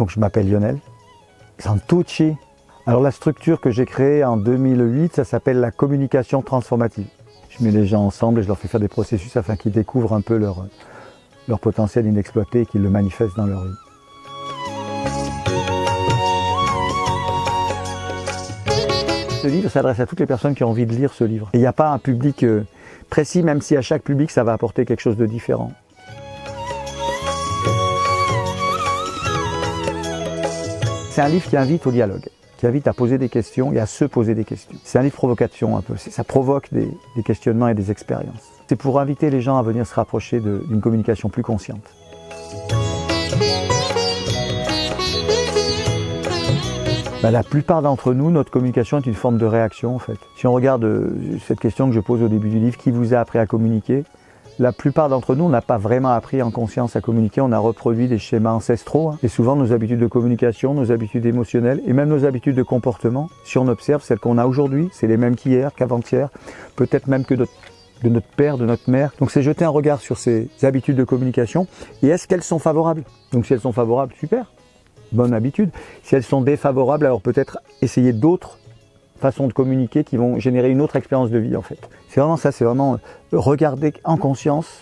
Donc je m'appelle Lionel Santucci. Alors la structure que j'ai créée en 2008, ça s'appelle la communication transformative. Je mets les gens ensemble et je leur fais faire des processus afin qu'ils découvrent un peu leur potentiel inexploité et qu'ils le manifestent dans leur vie. Ce livre s'adresse à toutes les personnes qui ont envie de lire ce livre. Et il n'y a pas un public précis, même si à chaque public ça va apporter quelque chose de différent. C'est un livre qui invite au dialogue, qui invite à poser des questions et à se poser des questions. C'est un livre provocation un peu, ça provoque des questionnements et des expériences. C'est pour inviter les gens à venir se rapprocher d'une communication plus consciente. La plupart d'entre nous, notre communication est une forme de réaction en fait. Si on regarde cette question que je pose au début du livre, qui vous a appris à communiquer? La plupart d'entre nous, on n'a pas vraiment appris en conscience à communiquer, on a reproduit des schémas ancestraux. Et souvent nos habitudes de communication, nos habitudes émotionnelles et même nos habitudes de comportement, si on observe celles qu'on a aujourd'hui, c'est les mêmes qu'hier, qu'avant-hier, peut-être même que de notre père, de notre mère. Donc c'est jeter un regard sur ces habitudes de communication et est-ce qu'elles sont favorables? Donc si elles sont favorables, super, bonne habitude. Si elles sont défavorables, alors peut-être essayer d'autres façons de communiquer qui vont générer une autre expérience de vie en fait. C'est vraiment ça, c'est vraiment regarder en conscience,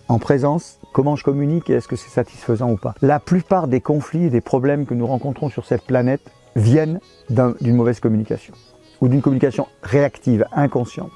en présence, comment je communique et est-ce que c'est satisfaisant ou pas. La plupart des conflits et des problèmes que nous rencontrons sur cette planète viennent d'une mauvaise communication ou d'une communication réactive, inconsciente.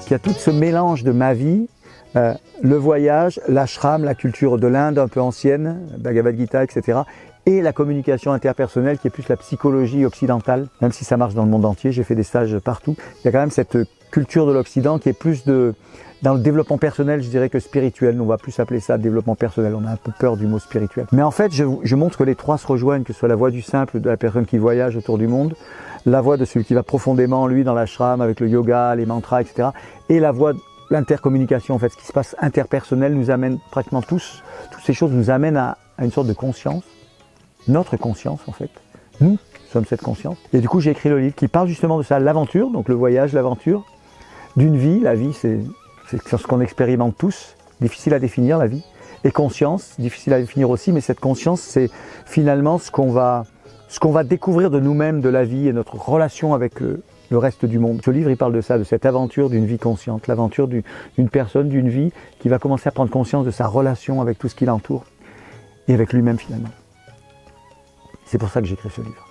Il y a tout ce mélange de ma vie, le voyage, l'ashram, la culture de l'Inde un peu ancienne, Bhagavad Gita, etc. et la communication interpersonnelle qui est plus la psychologie occidentale, même si ça marche dans le monde entier, j'ai fait des stages partout. Il y a quand même cette culture de l'Occident qui est plus dans le développement personnel, je dirais que spirituel, on va plus appeler ça développement personnel, on a un peu peur du mot spirituel. Mais en fait, je montre que les trois se rejoignent, que ce soit la voie du simple de la personne qui voyage autour du monde, la voie de celui qui va profondément, lui, dans l'ashram, avec le yoga, les mantras, etc. et la voie l'intercommunication, en fait, ce qui se passe interpersonnel nous amène pratiquement toutes ces choses nous amènent à une sorte de conscience, notre conscience en fait. Nous sommes cette conscience. Et du coup, j'ai écrit le livre qui parle justement de ça, l'aventure, donc le voyage, l'aventure, d'une vie. La vie, c'est ce qu'on expérimente tous, difficile à définir la vie. Et conscience, difficile à définir aussi, mais cette conscience, c'est finalement ce qu'on va découvrir de nous-mêmes, de la vie et notre relation avec le reste du monde. Ce livre, il parle de ça, de cette aventure d'une vie consciente, l'aventure d'une personne, d'une vie qui va commencer à prendre conscience de sa relation avec tout ce qui l'entoure et avec lui-même finalement. C'est pour ça que j'ai écrit ce livre.